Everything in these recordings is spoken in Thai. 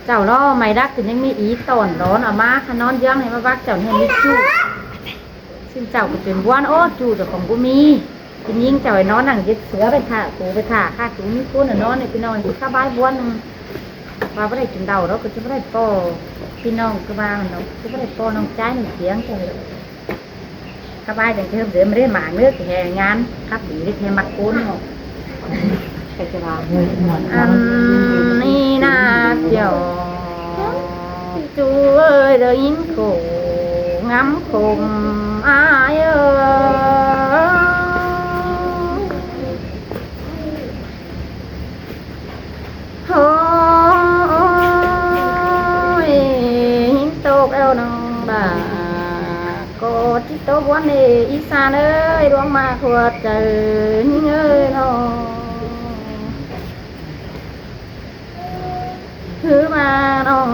เจ้าล้อไม่รักถึงยังมีอีตอนร้อนเอามาขนอนย่างให้มาวักเจ้าเนี่ยมีจูซึ่งเจ้าก็เป็นบ้านโอ้จูแต่ของกูมีกินยิงเจ้าไอ้นอนนั่งยึดเสือไปถ่ากูไปถ่าข้ากูมีกูน่ะนอนในพี่น้องกูข้าบ้านบ้านมาไม่ได้กินเดาแล้วก็จะไม่ได้ป้อพี่น้องก็มาเนาะจะไม่ได้ป้อน้องใจหนึ่งเสียงเลยข้าบ้านแต่เธอเดี๋ยวไม่ได้หมาเนื้อแข่งานครับดีได้แค่มัดกูเนาะนี่นาเกี่ยวchú ơi đời in khổ ngắm khổ ai ơi thôi in tô eo nong bà cô chỉ tô quán đi ít xa ơi đoán mà khuất trời những ơi nó thứ mà nó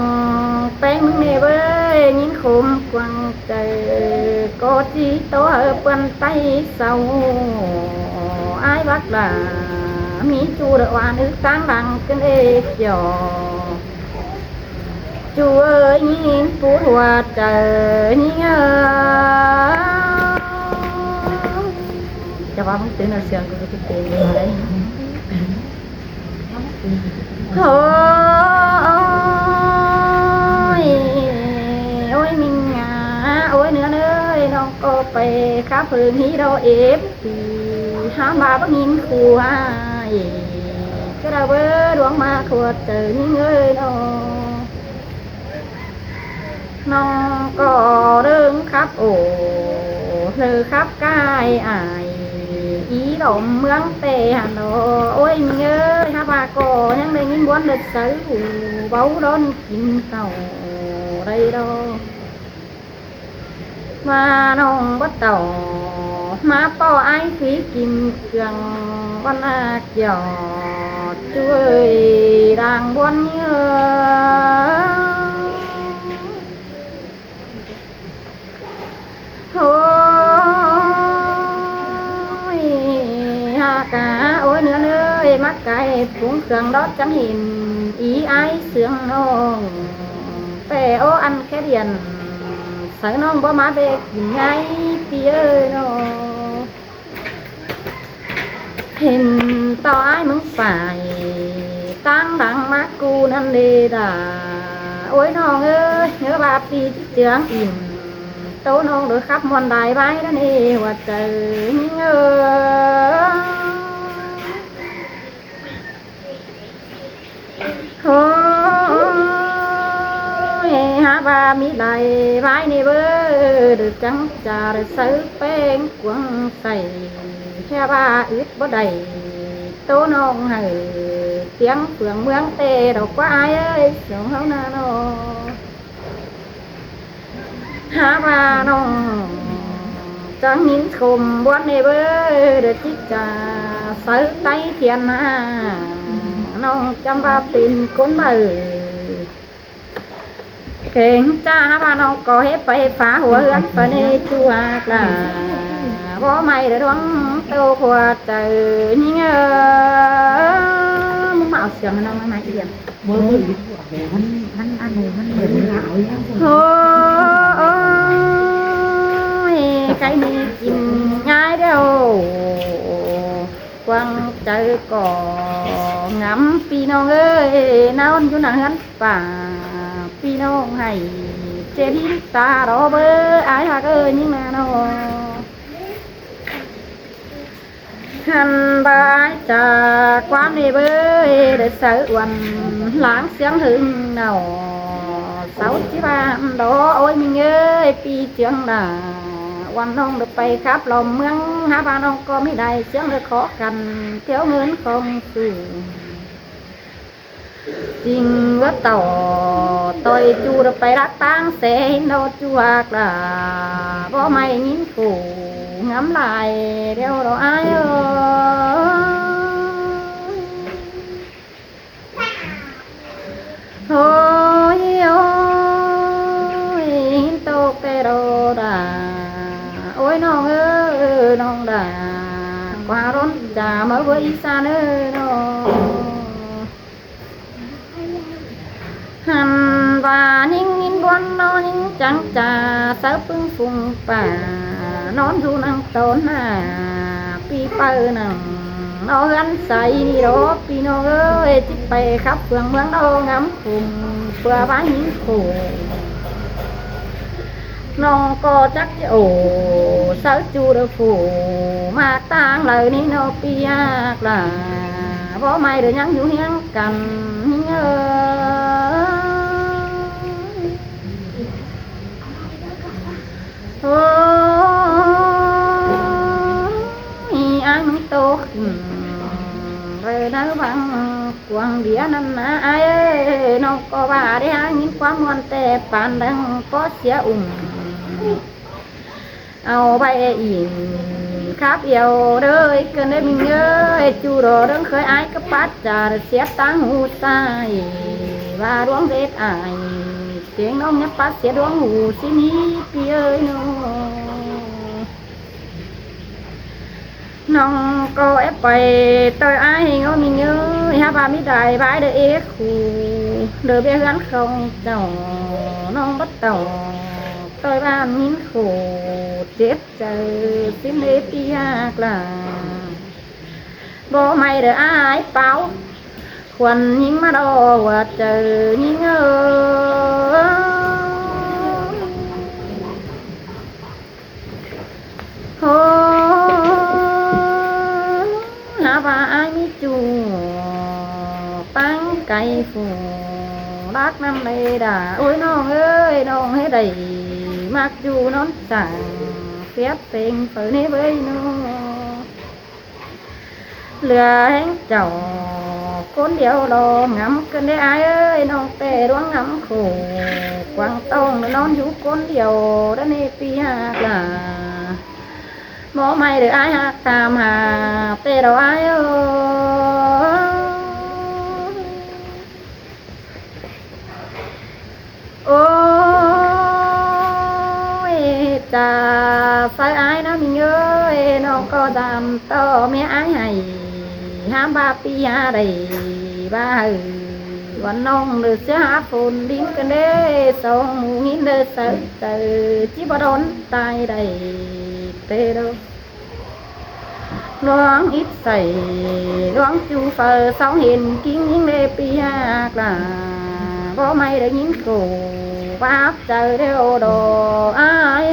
bánh nè với những khung quăng trời có chỉ tố ở quanh tay sau ai bắt là mỹ chu được hoa nước sáng bằng cái đê giò chu ơi nhìn phú hoa trời nhìn cho ba muốn tiếng nào sườn của cái tiền vào đấy ôi mình ôi nữa ơi nó có phải khá phương hí đâu ép thì há ba bắt nhìn khu ai cái đâu bơ đoán mà khuất từ những ơi nó có đứng khắp ổ lư khắp cái ai ý động mướn tề hà nội ôi mình ơi ha bà cô nhắn đây những quán lịch sử báu đón chim tàu đây đâu mà nông bắt đầu má po ai khí kim cường quan ác giò chú ơi đang quan nhớ cả ôi nữa nơi mắt cái cũng cường đó chẳng hình ý ai sướng nông về ô ăn cái điền sợ nông bó má về ngay phía nó hình to ai muốn phải tăng đằng mắt cu năn đi là ôi non ơi nhớ bà đi trưởng im tố non được khắp mòn đài bái đó nè hoạt trời há ba mi lại vai này bơ được trắng trà được sấy bén quăng say he ba ít bó đầy tố non hừ tiếng phượng mướn tê đâu có ai ơi sống hấu na nó há ba non trắng nhìn khùng bón này bơ được chiếc trà sấy tay thiền non chăm ba pin cuốn bờ kén cha ba nó có hết phải phá hùa ướt và nê chua là bó mày để đoán tô qua trời nhưng muốn mạo sườn nó mày tiền hắn ăn thôi cái này chìm nhai đâu quăng trời cỏ ngắm phi nó ơi nào chỗ nào hắn và phi nó hay chế đi ta đó bơ ai hả ơi nhưng mà nó hành ba trà quán đi bơ để sợ quần lãng sáng hương nào sáu chí ba đó ôi mình ơi phi trường là quan nông được bay khắp lòng mương há ba nông có mấy đại sáng được khó khăn kéo ngớn không sự chinh vớt tàu tôi chu được bay đắt tăng xe đâu chu hoặc là bó mày nhìn phủ ngắm lại đeo đồ ai ơi ôi tô kê đồ đà ôi non ơi non đà qua đón trà mới với xa nữa nó หันว่านิ่งนินวันนอนนิ่งจังจ่าสาวปึ้งฟุงป่านอนอยู่นั่งต้นหน้าปีเปินังนอนกันใส่นี่รบปีน้องเอ้ยจิไปขับเฟืองเมืองเรางำคุมเพื่อบ้านหินโขน้องก็จักจะโอ้สาวจูเดฟูมาต่างเลยนี่โนปียากล่ะบ่ไม่เดี๋ยวยังอยู่เฮียงกันเงโอ้ยai muốn tốt rồi nó bằng quăng đĩa năm na ai ơi nó có bà đi ai những quá muôn tệ pan đang có xía ao bay ỉn khắp yêu đời cần để mình ơi chú đồ đừng khơi ai cấp bắt trả xé tăng hù sai và đuông vết ai tiếng nó nhấp bắt xé đuông hù xin đi ơi nó nong cô ép bày tôi ai hình ô mình ơi ha bà mi đại bãi để ép khù đời bé gắn không tàu nong bắt tàu tôi ba min khổ chết chờ xin lễ tiạc là bố mày được ai báo quần những má đo và chờ những và ai mi chùa tăng cây phù bác năm nay đã ôi non ơi non hết đầy mặc dù nón sàng phép tình phở nế với nó lừa hén chầu côn điệu đồ ngắm cơn đế ai ơi non tê đoán ngắm khổ quăng tông non chú côn điệu đã nê pi là bố mày được ai hát tam hà tê đâu ai ơi ôi chà phải ai nó mình ơi nó có đàm to mẹ ai hay ham ba pi ha đầy ba hừวันน้องเดือดเสียหาฝนดิ้นกันเด้สองหมูหินเดือดเสือจีบโดนตายได้เตะเด้อร้องítใส่ร้องจูเฟอสองเห็นกิ้งยิงเดปียากล่ะบ่ไม่ได้ยินโกว่าเจอเดียวดออ้าย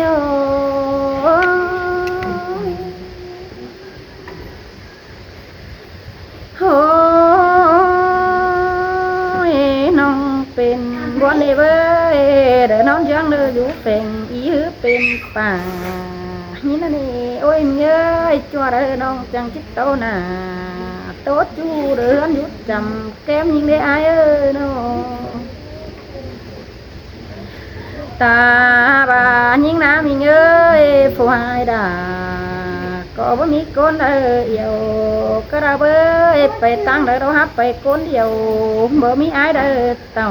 โอ้เป็นบัวนี่เว้ยเดี๋ยวน้องยังเดืออยู่เป็นอีหือเป็นป่านี่นั่นนี่โอ้ยเอ้ยจัวเด้อน้องจังจิตโตน่ะโตจูเดือนยุดจำแก้มยิงได้อายเอ้ยน้องตาบายิงน้ำยิงเอ้ยผู้หายด่าก็บ่มีคนเดียวก็เราเบ้ยไปตั้งเด้อเราฮับไปคนเดียวบ่มีอ้ายเด้อต่อ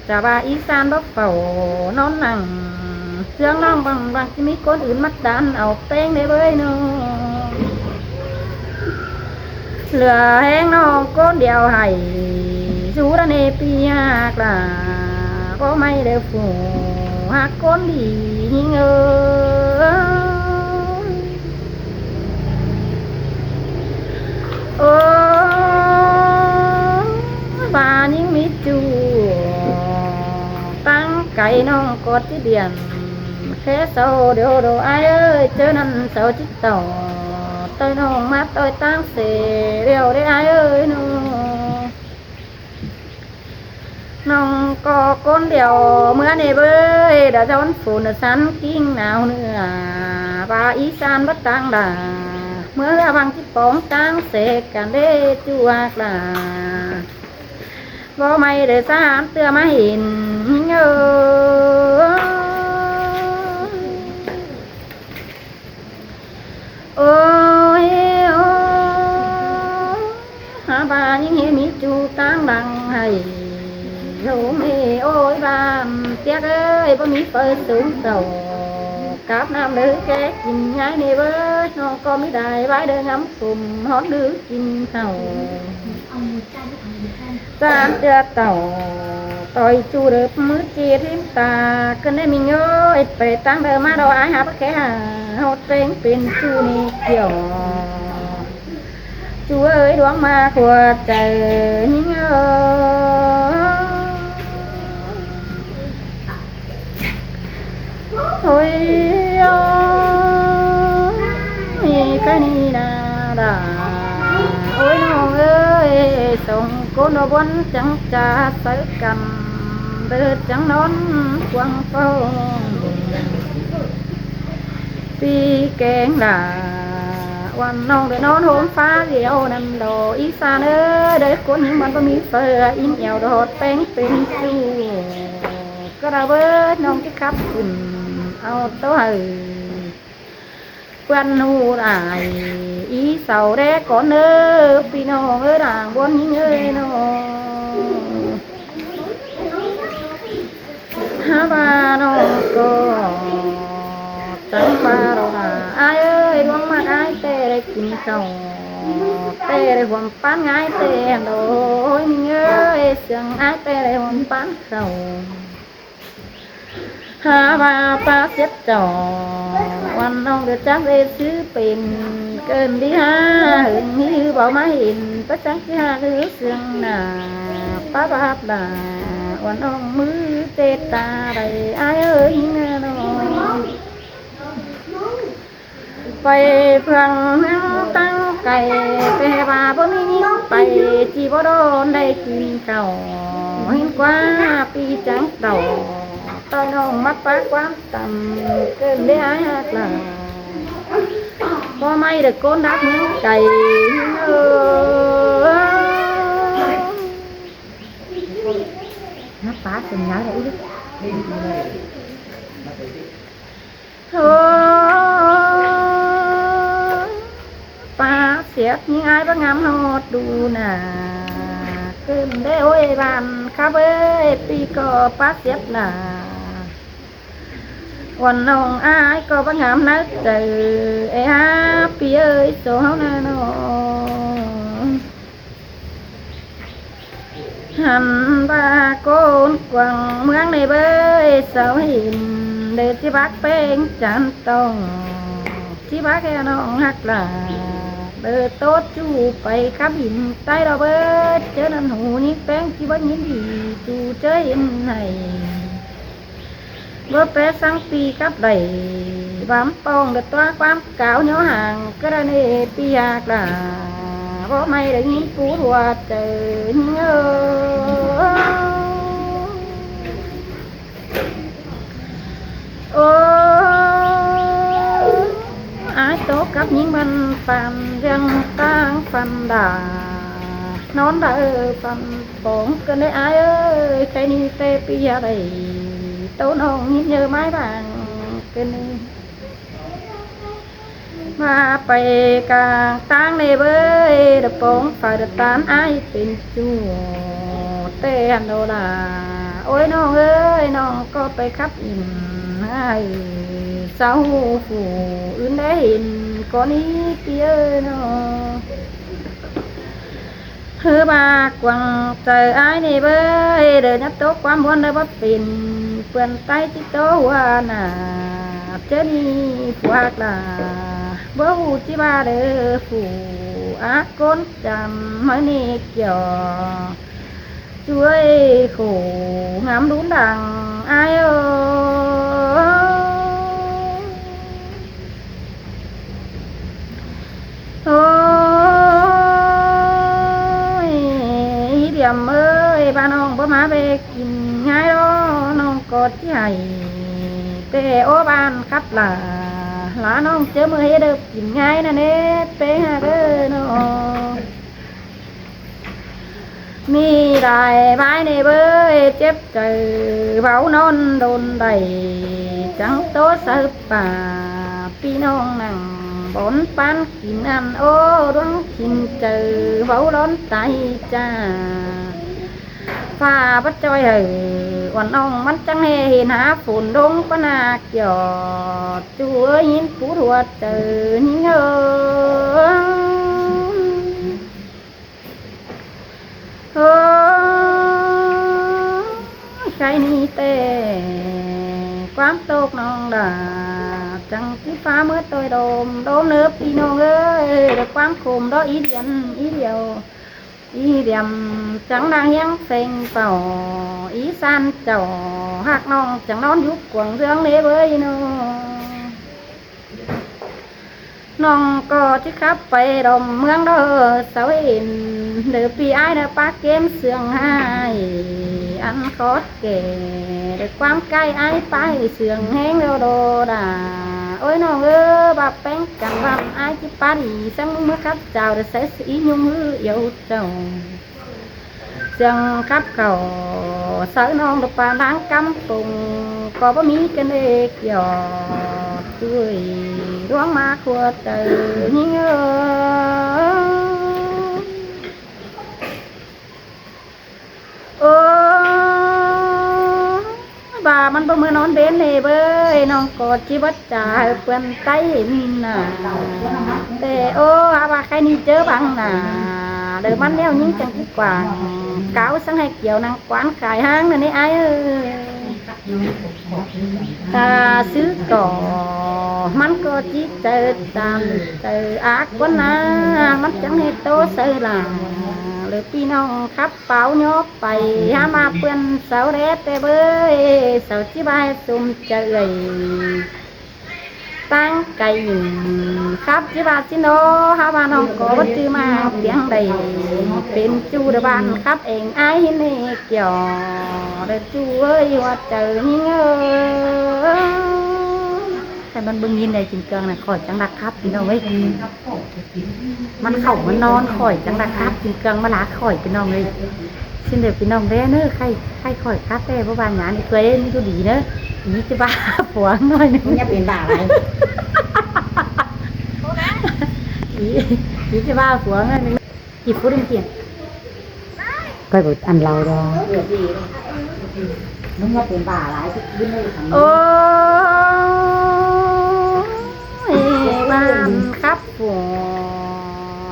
จะว่าอีสานบ่เฝ้านอนนั่งเสียงน้องบางที่มีคนอื่นมัดดันเอาแป้งได้เบ้ยน้องเหลือแห้งน้องคนเดียวให้สู้ระเนปียากล่ะก็ไม่ได้ฝูหักคนดียิงโอ้บ้านยังมีจูตั้งไก่น้องกอดที่เดียนแค่เศร้าเดี๋ยวดูไอ้เอ้ยเจอนั่นเศร้าจิตต่อtôiน้องมาtôiตั้งเสียเดี๋ยวได้ไอ้เอ้ยน้องก็คนเดียวเมื่อในเบ้ยเดี๋ยวจะวันฝนสันกิ้งหนาวเนื้อป่าอีสานบัดตังดาเมื่อบางที่ปองตั้งเสกกันได้จัวกลาบ่ไม่ได้สามเตือมาเห็นโอ้ยโอ้หาบายังเห็นมีจูตั้งดังให้โอ้เมโอ้ยบามเตี้ยเอ้ยบ่มีเปิดสูงโตกับน้ำดื้อแกกินง่ายนี่เบ้ยน้องก็ไม่ได้ไว้เดินงำกลุ่มฮอดดื้อกินเต่าสามเตือเต่า tôi chu được mới chia thêm ta cái này mình ơi phải tăng đời mà đâu ai hả bác khẽ hột tênเป็นchu ni kiểu chu ơi đoán ma của trời thôi cái ni là đà ôi nó ơi sông cô nó bốn trắng trà tới cầm đưa trắng nón quăng phong pi kén làวันน้องเดินนอนโหมฟ้าเดียวนำดอกอีสานเอ้ยเด็กคนนี้มันก็มีเฟืออินเอวโดดแป้งเป็นจูก็ระเบิดน้องที่ขับขึ้นเอาโต๊ะเพื่อนหูได้อีเสาแรกก่อนเอ้อพี่น้องเอ้ยด่างบนยิ่งเอ้ยน้องฮาบาน้องก็จังบาเราไอ้เอ้ยดวงมาไอ้เต้ได้กินข้าวเต้ได้หวานปั้นไอ้เต้โดยยิ่งเอ้ยเสียงไอ้เต้ได้หวานปั้นข้าวหาว่าปลาเสียบจ่อวันน้องเดือดจักได้ซื้อเป็นเกินดีฮะหึงหิวบอกมาเห็นประจักที่หาหรือเสียงหนาป้าบาบดาวันน้องมือเตตาได้ไอ้เอ้ยเงินน้องไปเพื่องตั้งไก่ไปว่าบ่มีไปจีบ่โดนได้กินเก่าเห็นกว่าปีจังเต่าตอนน้องมัดปากความต่ำเกินได้หายหักหลังพอไม่được con đáp những cày nó phá từng nhớ đấy phá xiết những ai bắt ngắm hột đu nà cơm đê ôi bàn khá bê pi có phá xiết nàวันน้องอายก็บังหามนักเจอไอ้ฮะพี่เอ้ยโซ่เฮานาน้องหันบาโกนกวางเมืองในเบยเสาหินเดินที่บักเป็นจันตองที่บักแค่น้องหักหลาเดินโต๊ดจูไปขับหินใต้ดอกเบิดเจอนันหูนี่แป้งที่บักยินดีจูเจอหินไหนbữa bé sang pi cắp đầy bám pong được toa quám cáo nhớ hàng cái đây này pi hạt là bố mày để nhìn cú ruột trời nhớ ai tố cắp những bên phàm răng tăng phàm đà nón đỡ phàm bóng cái này ai ơi cái ni tê pi hạt đầy tố nông nhìn như mái vàng kinh mà phải càng tăng này với đập bóng phải được tán aiเป็นจูเต้นโดล่ะโอ้ยน้องเอ้ยน้องก็ไปขับอิ่มให้เศร้าผู้อื่นได้เห็นก็นี้เปี้ยน้องเฮือบากวังใจอ้ายนี่เบ้ยเดินนับโต๊ะความวนเดินบ่เป็นเปื่อนใต้ที่โต๊ะว่าน่ะเจ้านี่ผัวกล่ะบ่ฮู้ที่ว่าเด้อผู้อาก้นจำมื้อนี้เกี่ยวช่วยขู่งามดุนดังอ้ายเอ้ยเอ้ยบ้านน้องบ่มาไปกินง่ายด้อน้องกอดที่ให้แต่โอ้บ้านครับล่ะหลาน้องเจอมือให้เด้อกินง่ายนะเน็ตไปหาเด้อน้องมีได้ไม้ในเบ้ยเจ็บใจเบานอนโดนใดจังโตสืบป่าพี่น้องนั่งบนปันกินอันโอ้ดวงกินเจอเบาร้อนใจจ้าฟ้าบัดจอยวันน้องมันจังเห็นหาฝนดงปนาเกี่ยวจูเอ้ยยินผู้ถวดเจอนิ่ง รนี้แต่ความตกน้องดาจังที่ฟ้าเมื่อตัวโดมเนื้อพี่น้องเอ้ยแต่ความขมđó ý điện ý điều ý điểm chẳng đang hiang xanh tàu ý san chầu hạc non chẳng non giúp quần dương lê vớiน้องก็จะขับไปดมเมืองเด้อสาวเอ็นเด้อปีไอ้เด้อปากเกมเสียงให้อันคอดแก่เด้อความใกล้ไอ้ไปเสียงแห้งเด้อโดดาโอ้ยน้องเอ้อบาแป้งจังรำไอ้ที่ปารีสังเมื่อขับเจ้าเด้อใส่สียุ่งมือเยาเจ้าเสียงขับเก่าสาวน้องเด้อปาล้างกำปุงก็บ่มีกันเอกหยอดช่วยดวงมาขวดเตยยิ่งbàมันบ่มือนอนเบนเลยเบ้ยน้องกอดชีวิตจ่าเปื้อนไต้น่ะแต่โอ้อาว่าใครนี่เจอบังน่ะเดี๋ยวมันแล้วยิ่งจังที่กว่าเก้าสังให้เกี่ยวนางกวานขายห้างนั่นนี่ไอ้ตาซื้อก่อมันก็จิตเจอตามเจออาคนน่ะมันจังให้โตเสือหล่าเลยพี่น้องขับเป๋ายกไปหามาเปื้อนเสาเรตเบ้ยเสาที่บ้านซุ่มเจยตั้งไก่ขับที่บ้านชิโนหาบ้านน้องก็วัดจือมาเพียงใดเป็นจูเดบ้านขับเองไอ้นี่เกี่ยวเด็กจูเอ้ยว่าเจอยิ่งแต่มันบึงยินได้จริงเกิงน่ะข่อยจังรักครับพี่น้องเว้ยมันเข้ามันนอนข่อยจังรักครับจริงเกิงมาลาข่อยพี่น้องเลยสิ้นเดือพี่น้องแร่เนอะใครข่อยคาเฟ่บ่บานหยานี่เคยนี่ตัวดีเนอะนี่จะบ้าผัวน้อยนึงเนี่ยเป็นบ้าอะไรนี่จะบ้าผัวน้อยนึงกี่ฟุตเพียงก็บอกอันเราดองมึงว่าเป็นบ้าอะไรที่ไม่ทำโอ้บ้านครับผัว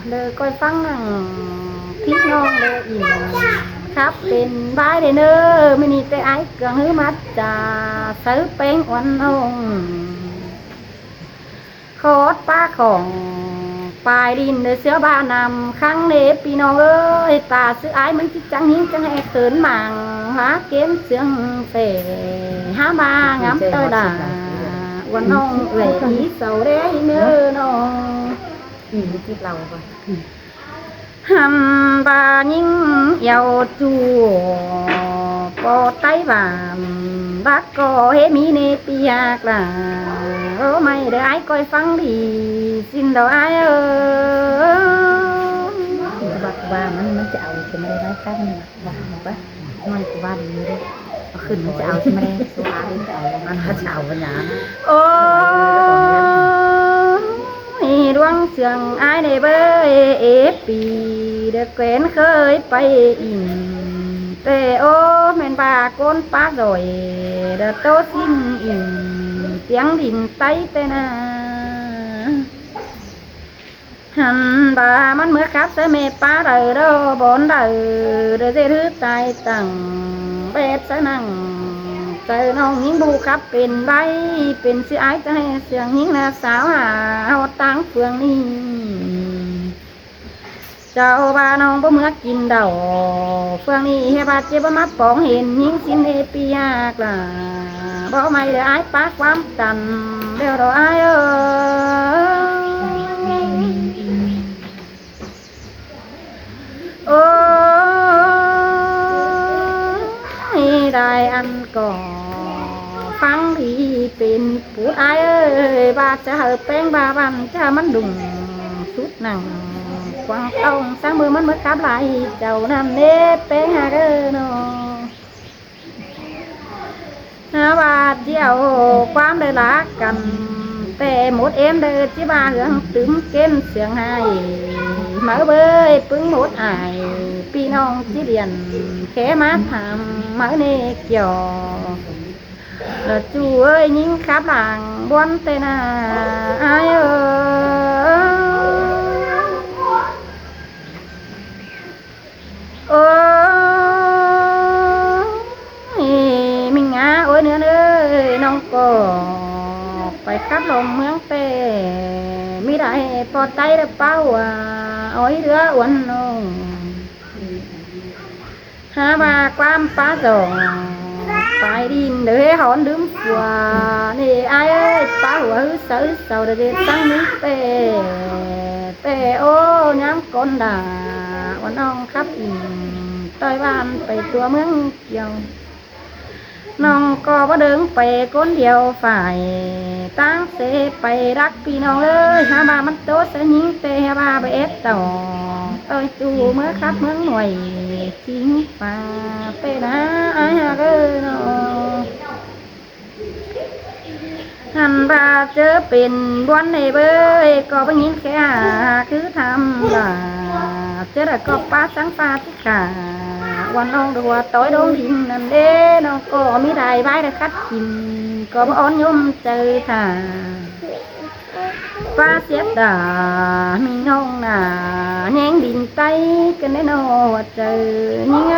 เลยก้อยฟังนั่งพี่น้องเลยอิ่มครับเป็นบ้ายเด้อไม่นี่แต่ไอ้เกลืองหื้อมัดจ่าซื้อเป็นวันองโคตรป้าของปลายดินเด้อเสือบ้านนำข้างเนปพี่น้องเอ้ยตาซื้อไอ้มันจิจังหิ้งจังให้เขินหมางหาเก็มเสียงเป๋หามางามเตอด่าวันน้องเอ๋ยเสาเด้เนื้อน้องคิดเราก่อนhầm bà nhưng giàu chùa có tay bà bác có hế mi nê piạc là ô mày để ai coi phăng thì xin đâu ai bác bàมันจะเอาใช่ไหมได้ตั้งบ้าบ้ามันกูบ้าดีเลยขึ้นมันจะเอาใช่ไหมสุภาพจะเอามันจะเอาปัญญาโอ้ดวงเสียงไอ้ในเบยเอฟปีเด็กแขวนเคยไปอิ่มแต่โอ้แม่นบาก้นป้าrồiเด็กโตสิ้นอิ่มเสียงดินไตแต่นาหันบามันเมื่อครับเสเมป้าเด้อเด้อบอนเด้อเด้อเดือดตายตั้งเบ็ดสนั่งเจอน้องหญิงบูครับเป็นใบเป็นเสียไอ้จะให้เสียงหญิงนะสาวหาเอาตังเฟืองนี้เจ้าบ้าน้องบ่เมื่อกินเดาเฟืองนี้ให้บาดเจ็บมาปองเห็นหญิงสินเอปียากล่ะบ่ไม่ได้ไอ้ปากความกันเดี๋ยวเราไอ้โอ้ได้อันก่อฟังที่เป็นผู้อายเอ้ยบาจะเหอแป้งบาบันจะมันดุ่งสุดหนังกวางต้องสร้างมือมันเมื่อกับไหลเจ้านั่นเน่แป้งหาเด้อเนาะบาดเดียวความเลยรักกันแต่หมดเอ็มเด้อที่บ้านเรื่องตึงเก้นเสียงให้มาเบยปึ้งหมดอายพี่น้องที่เรียนแค่มาทำมาเนเกี่ยวแล้วจูเอ้ยยิ่งขับหลังบวนเตนาอายโอ้ย mình ngã ôi nữa ơi nông có phải cắt lồng mướn tê mi đại po tay đã bao ôi đứa uốn nông ha bà quan phá rồi phải đi để hòn đứng qua nè ai ơi phá hứa sớ sầu để tăng nước tê tê ô nhám con đà uốn nông khắp tôi ban phải tua mướn chiềuน้องก็บ่เดิงไปคนเดียวฝ่ายตั้งเสไปรักพี่น้องเอ้ยหาบามันโตเสยิงเตหาบาไปเอ็ดต่อเอ้ยจูเมื่อครับเมืองหน่วยทิ้งป่าไปนะไอ้ฮะเอ้ยน้องหันบาเจอเป็นบ้วนในเบ้ยก็ไปยิงแค่คือทำล่ะเจอแล้วก็ป้าสังป้าที่ขาวันน้องดูว่าต้อยโดนหินนั่นเด้น้องก็มีได้ใบได้คัดกินก็บ่อ้อนยุ่มเจอท่าป้าเสียดามีน้องน่ะแย่งดินไตกันได้นอเจอนี่เอ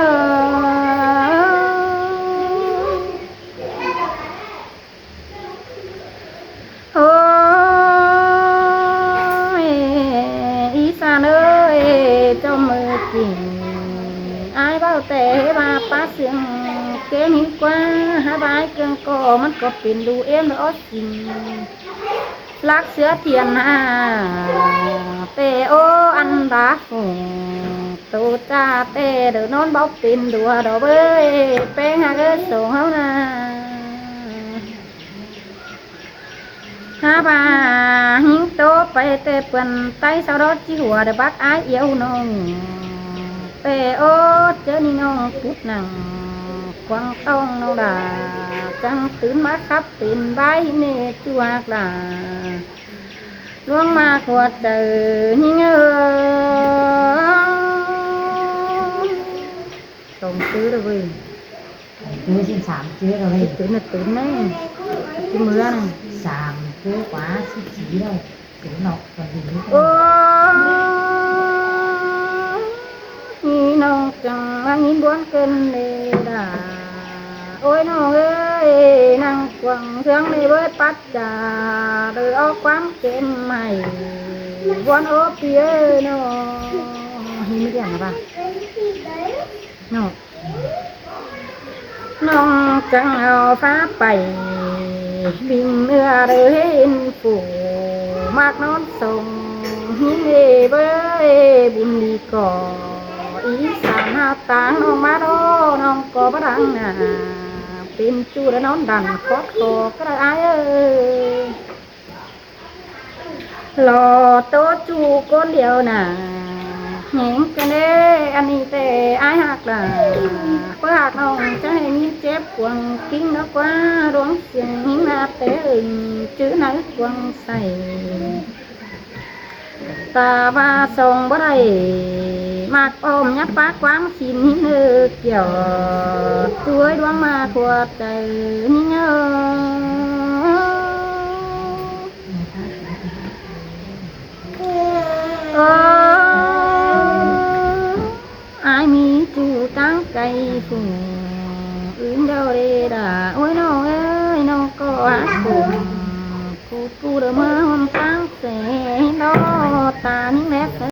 โอ้ยอีสานเอ้ยเจ้ามือจริงai bao tệ bà phá xương kém hiến qua hai bài cơn cò mắt có tiền đủ em nữa xin lắc sữa tiền tê ô ăn đá phù tô cha tê đỡ non bóc tiền đùa đồ bơi bé hà cái sổ hấu na ha bà hiến tố phải tê quần tay sau đó chỉ hùa để bắt ai yêu nông tê ô chớ ni nông phút nằng quăng tông nâu đà trăng tướng mắt khắp tiền bái nê chuạc là luông ma của trời ni ngơ tổng tứ rồi vì tứ trên sám chưa rồi tứ là tứ đấy cái mưa này sám chưa quá xích chí rồi tứ nọc còn gì nữa ni nông chẳng mang nhìn buồn cơn nê đà ôi nông ơi năng quăng thương nê với bắt trà đời áo quán trên mày buồn ố phía nó hình mới điểm là bà nó nông chẳng ao phá bày bình mưa đời hình phủ mạc nón sông hiến nghề với bùn đi cỏ ý sản hao táng nông má đó nông có bắt đăng tìm chu đã nón đàn khót khổ cái là ai ơi lò tố chu con điều nhánh cái đấy anh đi tê ai hạt là có hạt nông cho hay như chép quần kính nó quá đuống xiên hiến là tế chữ nói quần say ta ba sông bữa đây mặc ôm nhấp phát quán xin hiến hư kiểu chuối đoán mà của trời nhớ ai mi chu trắng cây phùng ướn đâu đây đã ôi nó ơi nó có hát cùng cu cu đỡ mơ hôm sáng sẽ đó ta những nét